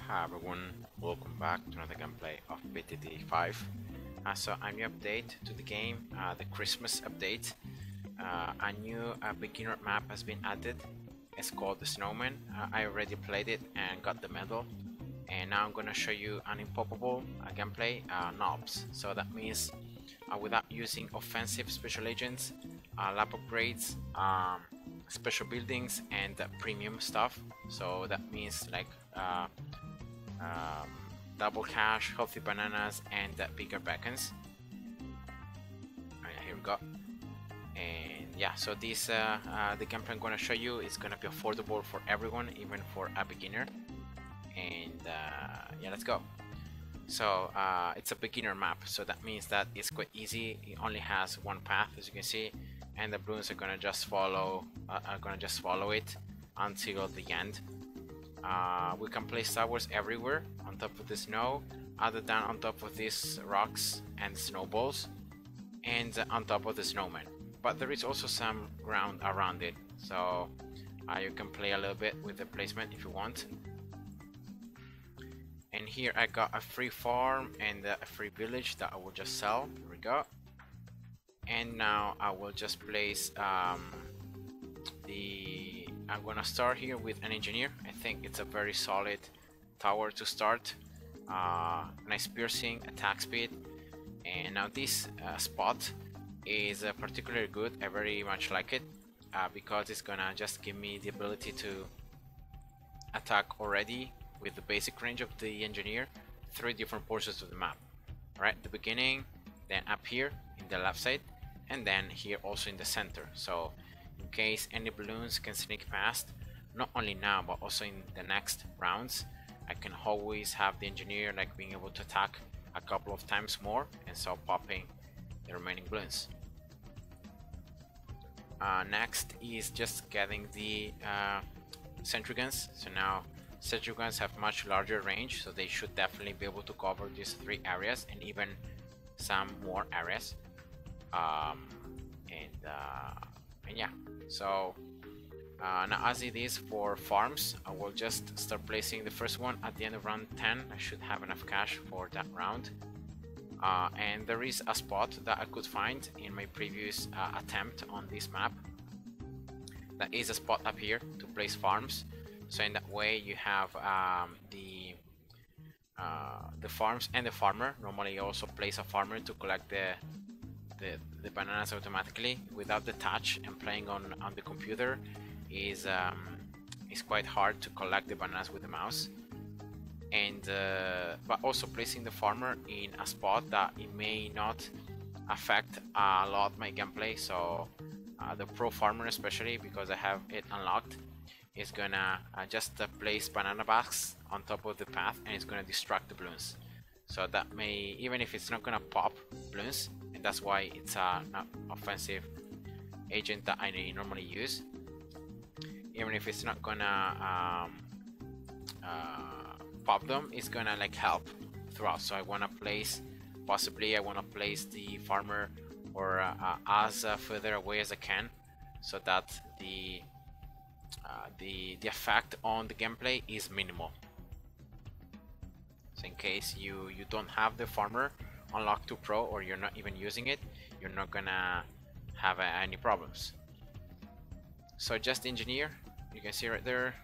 Hi everyone, welcome back to another gameplay of BTD5. So a new update to the game, the Christmas update. A new beginner map has been added. It's called the Snowman. I already played it and got the medal. And now I'm gonna show you an Impoppable gameplay, NALPS. So that means without using offensive special agents, lap upgrades, special buildings and premium stuff. So that means like double cash, healthy bananas, and bigger beacons. Here we go. And yeah, so this the gameplay I'm gonna show you is gonna be affordable for everyone, even for a beginner. And yeah, let's go. So it's a beginner map, so that means that it's quite easy. It only has one path, as you can see, and the balloons are gonna just follow it until the end. We can place towers everywhere on top of the snow, other than on top of these rocks and snowballs, and on top of the snowman. But there is also some ground around it, so you can play a little bit with the placement if you want. And here I got a free farm and a free village that I will just sell. Here we go. And now I will just place I'm gonna start here with an engineer. I think it's a very solid tower to start. Nice piercing, attack speed. And now this spot is particularly good. I very much like it because it's gonna just give me the ability to attack already with the basic range of the engineer 3 different portions of the map. Right, the beginning, then up here in the left side, and then here also in the center. So in case any balloons can sneak past, not only now but also in the next rounds, I can always have the engineer like being able to attack a couple of times more and so popping the remaining balloons. Next is just getting the sentry guns. So now sentry guns have much larger range, so they should definitely be able to cover these 3 areas and even some more areas. And yeah, so now as it is for farms, I will just start placing the first one at the end of round 10. I should have enough cash for that round. And there is a spot that I could find in my previous attempt on this map. That is a spot up here to place farms. So in that way you have the farms and the farmer. Normally you also place a farmer to collect the bananas automatically without the touch, and playing on the computer is quite hard to collect the bananas with the mouse. And but also placing the farmer in a spot that it may not affect a lot my gameplay. So the pro farmer, especially because I have it unlocked, is gonna just place banana bags on top of the path, and it's gonna distract the balloons. So that may, even if it's not gonna pop balloons, and that's why it's an offensive agent that I normally use, even if it's not gonna pop them, it's gonna like help throughout. So I wanna place, possibly I wanna place the farmer or as further away as I can, so that the effect on the gameplay is minimal. So in case you don't have the farmer unlocked to pro, or you're not even using it, you're not gonna have any problems. So just engineer, you can see right there,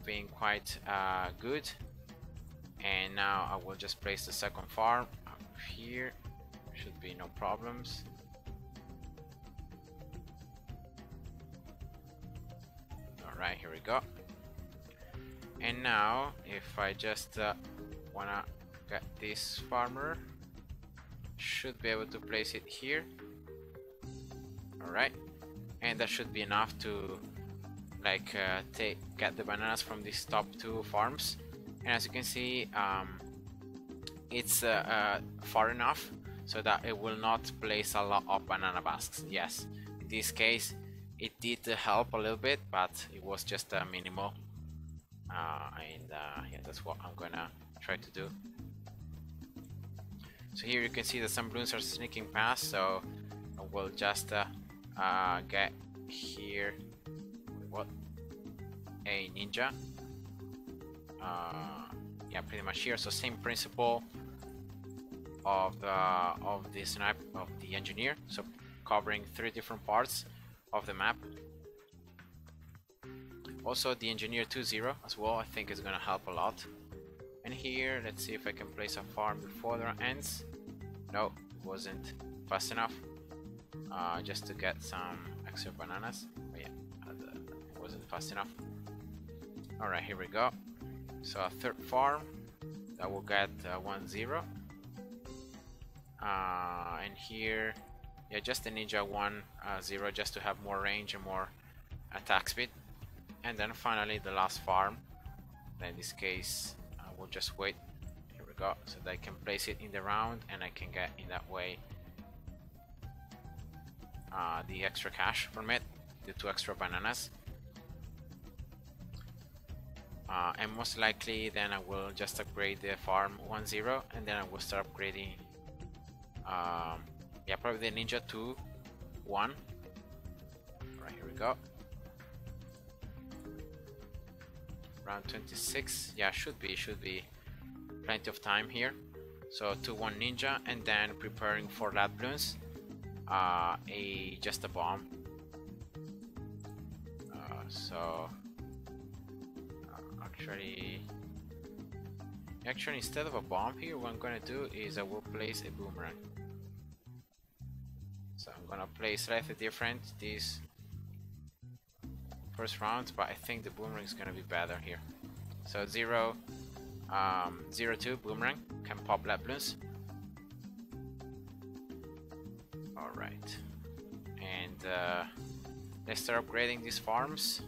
being quite good. And now I will just place the second farm up here. Should be no problems. Alright, here we go. And now if I just wanna get this farmer, should be able to place it here. Alright, and that should be enough to like get the bananas from these top 2 farms. And as you can see, it's far enough so that it will not place a lot of banana baskets. Yes, in this case it did help a little bit, but it was just minimal. Yeah, that's what I'm gonna try to do. So here you can see that some balloons are sneaking past, so I will just get here a ninja. yeah, pretty much here. So same principle of the snipe of the engineer, so covering 3 different parts of the map. Also the engineer 2-0 as well, I think is gonna help a lot. And here, let's see if I can place a farm before the ends. No, it wasn't fast enough. Just to get some extra bananas. But yeah, it wasn't fast enough. Alright, here we go. So a third farm that will get 1-0. And here, yeah, just a ninja 1-0 just to have more range and more attack speed. And then finally the last farm. In this case, we'll just wait. Here we go, so that I can place it in the round and I can get in that way the extra cash from it, the 2 extra bananas. And most likely then I will just upgrade the farm 1-0 and then I will start upgrading yeah, probably the ninja 2-1. Right, here we go. Round 26, yeah, should be plenty of time here. So 2-1 ninja and then preparing for lad balloons. Just a bomb. Actually instead of a bomb here, what I'm gonna do is I will place a boomerang. So I'm gonna play slightly different these first rounds, but I think the boomerang is gonna be better here. So 0-2 boomerang can pop lab balloons. Alright, and let's start upgrading these farms.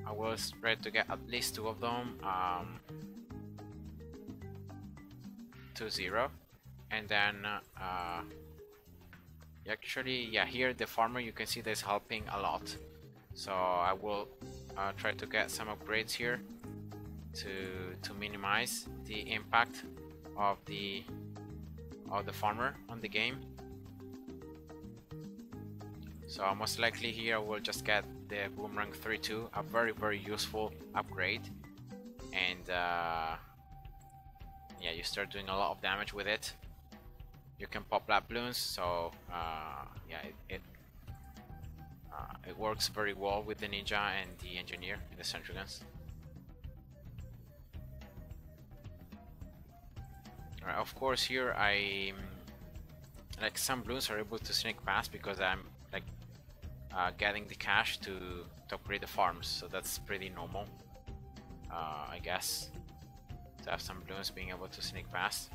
I will try to get at least 2 of them 2-0, and then actually, yeah, here the farmer, you can see that's helping a lot. So I will try to get some upgrades here to minimize the impact of the farmer on the game. So most likely here I will just get the boomerang 3-2, a very useful upgrade, and yeah, you start doing a lot of damage with it. You can pop lab balloons, so yeah, it works very well with the ninja and the engineer in the sentry guns. Alright, of course here like some balloons are able to sneak past because I'm like getting the cash to upgrade the farms, so that's pretty normal, I guess, to have some balloons being able to sneak past.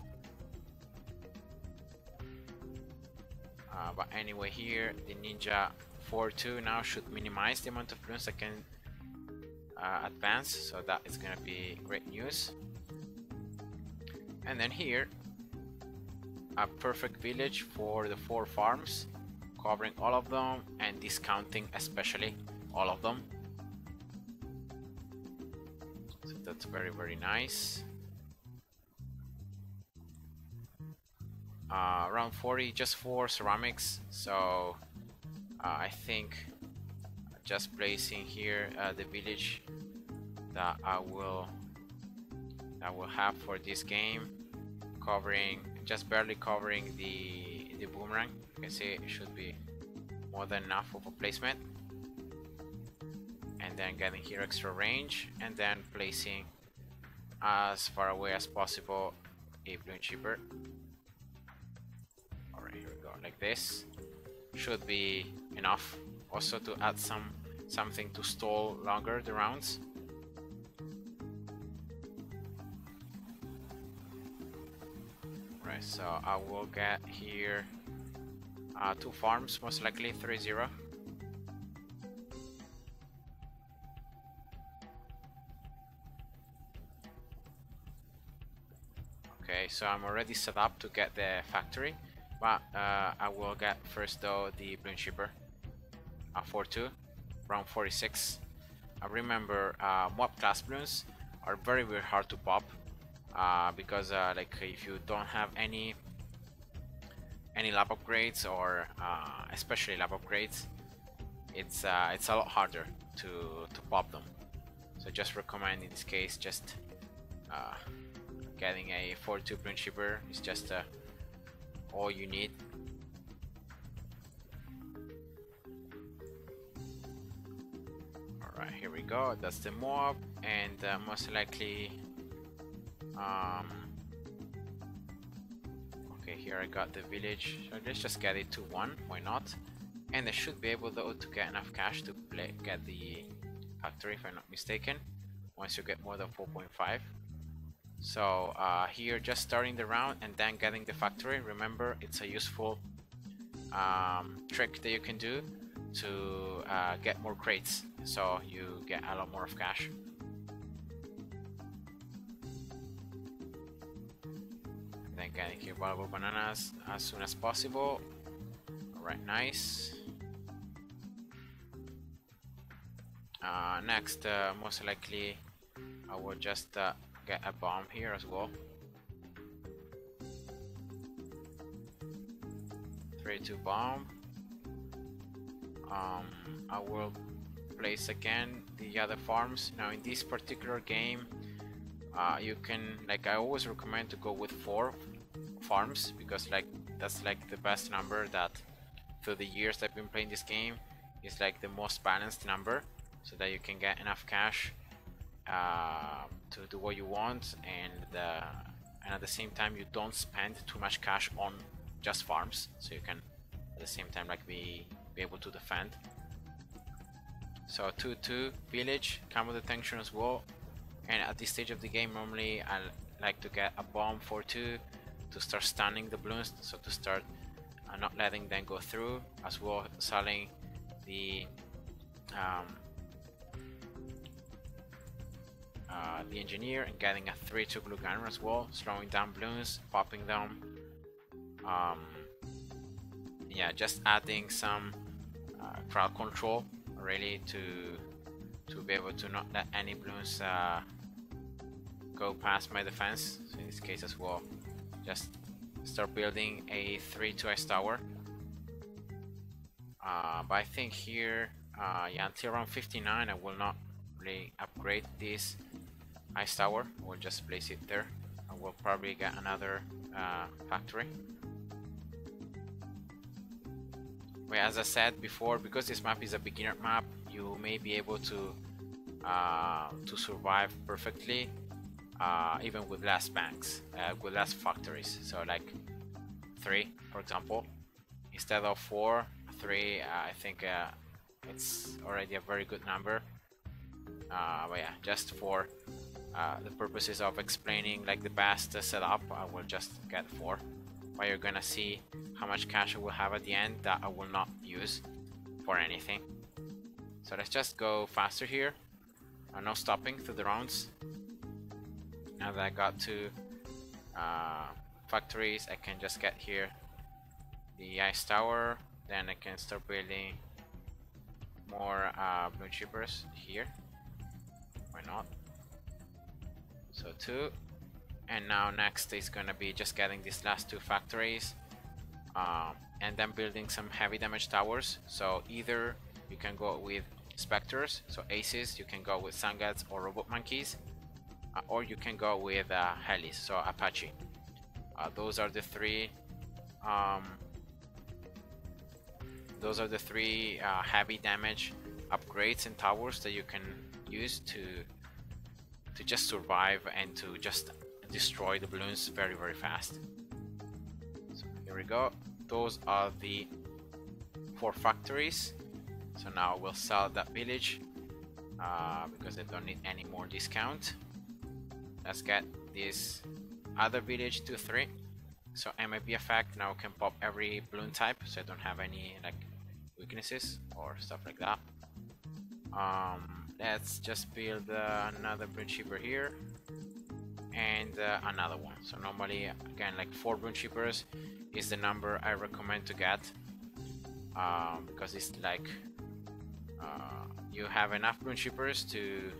But anyway, here the ninja 4-2 now should minimize the amount of balloons that can advance, so that is gonna be great news. And then here, a perfect village for the 4 farms, covering all of them and discounting especially all of them. So that's very nice. Around 40 just for ceramics, so I think just placing here the village that I will have for this game, covering, just barely covering the boomerang. You can see it should be more than enough of a placement, and then getting here extra range, and then placing as far away as possible a balloon shipper. Alright, here we go, like this should be enough also to add something to stall longer the rounds. Right, so I will get here 2 farms, most likely 3-0. Okay, so I'm already set up to get the factory, but I will get first though the balloon shipper 4-2, round 46. Remember, mob class balloons are very hard to pop because like if you don't have any lab upgrades, or especially lab upgrades, it's a lot harder to pop them. So just recommend in this case just uh, getting a 42 bloon shipper is just all you need. Alright, here we go. That's the mob, and most likely okay, here I got the village, so let's just get it to 1, why not? And I should be able though to get enough cash to get the factory, if I'm not mistaken, once you get more than 4.5. So here just starting the round and then getting the factory. Remember, it's a useful trick that you can do to get more crates, so you get a lot more of cash. And then getting here valuable bananas as soon as possible. Alright, nice. Next, most likely I will just get a bomb here as well. 3-2 bomb. I will place again the other farms. Now in this particular game, you can, like, I always recommend to go with 4 farms, because like that's like the best number that through the years I've been playing this game is like the most balanced number, so that you can get enough cash to do what you want, and at the same time you don't spend too much cash on just farms, so you can at the same time like be able to defend. So 2-2 village, camo detention as well, and at this stage of the game normally I like to get a bomb for 2 to start stunning the balloons, so to start not letting them go through, as well selling the engineer and getting a 3-2 glue gunner as well, slowing down balloons, popping them. Yeah, just adding some crowd control really to be able to not let any balloons go past my defense. So in this case as well, just start building a 3-2 ice tower. But I think here, yeah, until around 59 I will not really upgrade this ice tower. We'll just place it there. I will probably get another factory. Well, as I said before, because this map is a beginner map, you may be able to survive perfectly, even with less banks, with less factories. So like 3, for example, instead of 4, 3. I think it's already a very good number. But yeah, just for the purposes of explaining like the best setup, I will just get 4. But you're gonna see how much cash I will have at the end that I will not use for anything. So let's just go faster here. No stopping through the rounds. Now that I got 2 factories, I can just get here the ice tower. Then I can start building more blue chippers here. Why not? So 2. And now next is gonna be just getting these last 2 factories, and then building some heavy damage towers. So either you can go with specters, so aces, you can go with sun gods or robot monkeys, or you can go with helis, so Apache. Those are the 3 heavy damage upgrades and towers that you can use to just survive and to just destroy the balloons very fast. So here we go. Those are the 4 factories. So now we'll sell that village because I don't need any more discount. Let's get this other village to 3. So MIB effect now can pop every balloon type, so I don't have any like weaknesses or stuff like that. Let's just build another balloon shipper here and another one. So normally again like 4 balloon shippers is the number I recommend to get, because it's like you have enough balloon shippers to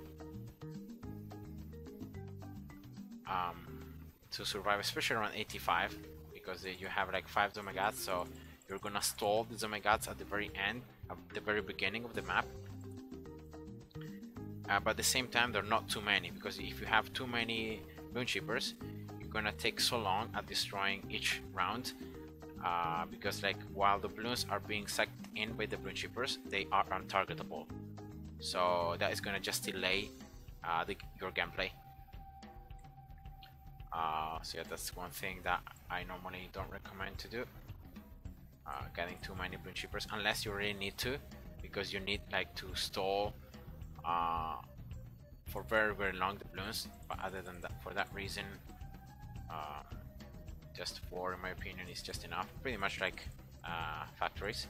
survive, especially around 85, because you have like 5 Zomagats, so you're gonna stall the Zomagats at the very end, at the very beginning of the map. But at the same time, they're not too many, because if you have too many Bloon Chippers, you're gonna take so long at destroying each round, because like while the balloons are being sucked in by the Bloon Chippers, they are untargetable. So that is gonna just delay your gameplay. So yeah, that's one thing that I normally don't recommend to do. Getting too many Bloon Chippers unless you really need to, because you need like to stall for very long the balloons. But other than that, for that reason, just 4 in my opinion is just enough. Pretty much like factories.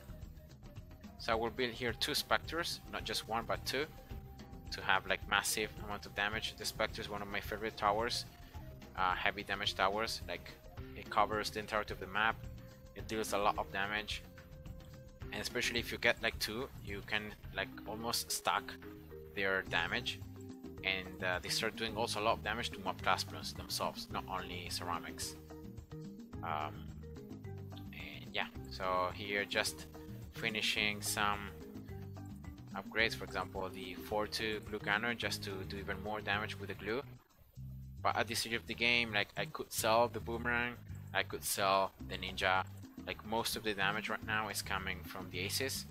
So I will build here 2 Spectres, not just 1 but 2, to have like massive amount of damage. The Spectre is one of my favorite towers, heavy damage towers. Like it covers the entirety of the map, it deals a lot of damage, and especially if you get like 2, you can like almost stack their damage, and they start doing also a lot of damage to mob class balloons themselves, not only ceramics. And yeah, so here just finishing some upgrades, for example the 4-2 glue gunner, just to do even more damage with the glue. But at this stage of the game, like I could sell the boomerang, I could sell the ninja. Like most of the damage right now is coming from the aces,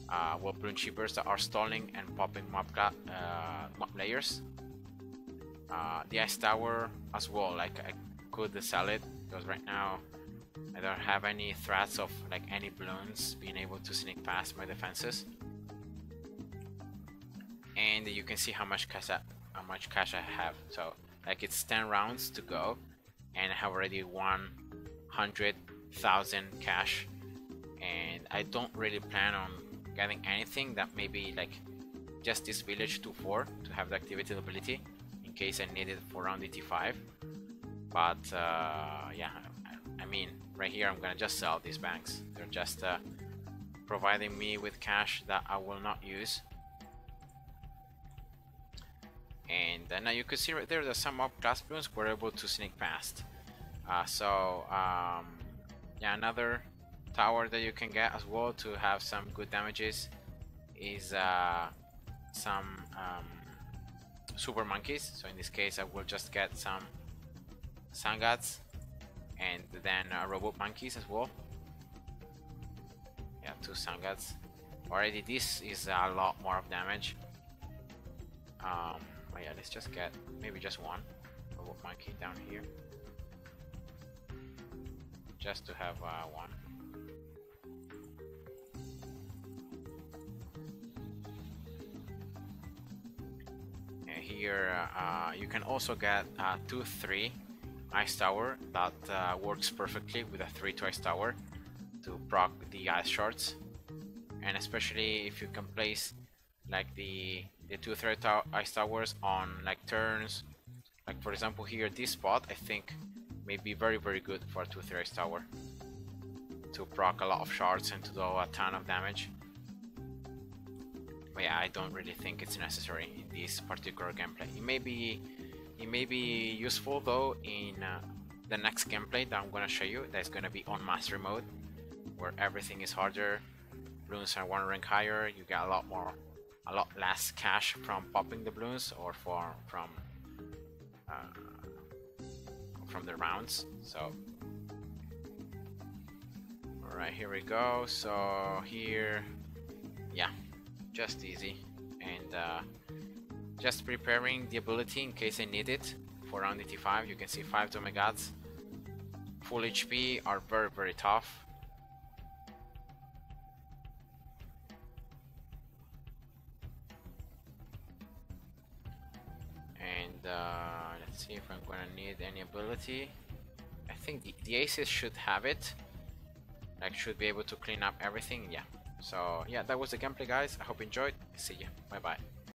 well, Bloon Chippers that are stalling and popping mob layers. The ice tower as well, like I could sell it, because right now I don't have any threats of like any balloons being able to sneak past my defenses. And you can see how much cash I have. So like it's 10 rounds to go, and I have already 100,000 cash, and I don't really plan on getting anything that maybe like just this village to 4 to have the activated ability in case I need it for round BTD5. But yeah, I mean right here I'm gonna just sell these banks. They're just providing me with cash that I will not use. And now you could see right there that some mob class balloons were able to sneak past. Yeah, another tower that you can get as well to have some good damages is some super monkeys. So in this case I will just get some sun gods and then robot monkeys as well. Yeah, 2 sun gods. Already this is a lot more of damage. But yeah, let's just get maybe just 1 robot monkey down here, just to have 1. And here you can also get 2-3 ice tower that works perfectly with a 3-2 ice tower to proc the ice shards, and especially if you can place like the 2-3 ice towers on like turns. Like for example here, this spot I think may be very good for a 2-3 ice tower to proc a lot of shards and to do a ton of damage. But yeah, I don't really think it's necessary in this particular gameplay. It may be useful though in the next gameplay that I'm gonna show you. That's gonna be on mastery mode, where everything is harder, balloons are 1 rank higher, you get a lot less cash from popping the balloons or from the rounds. So alright, here we go. So here, yeah, just easy, and just preparing the ability in case I need it for round BTD5. You can see 5 Domegads, full HP, are very tough. And let's see if I'm gonna need any ability. I think the aces should have it, like should be able to clean up everything. Yeah, so yeah, that was the gameplay guys. I hope you enjoyed. See ya, bye bye.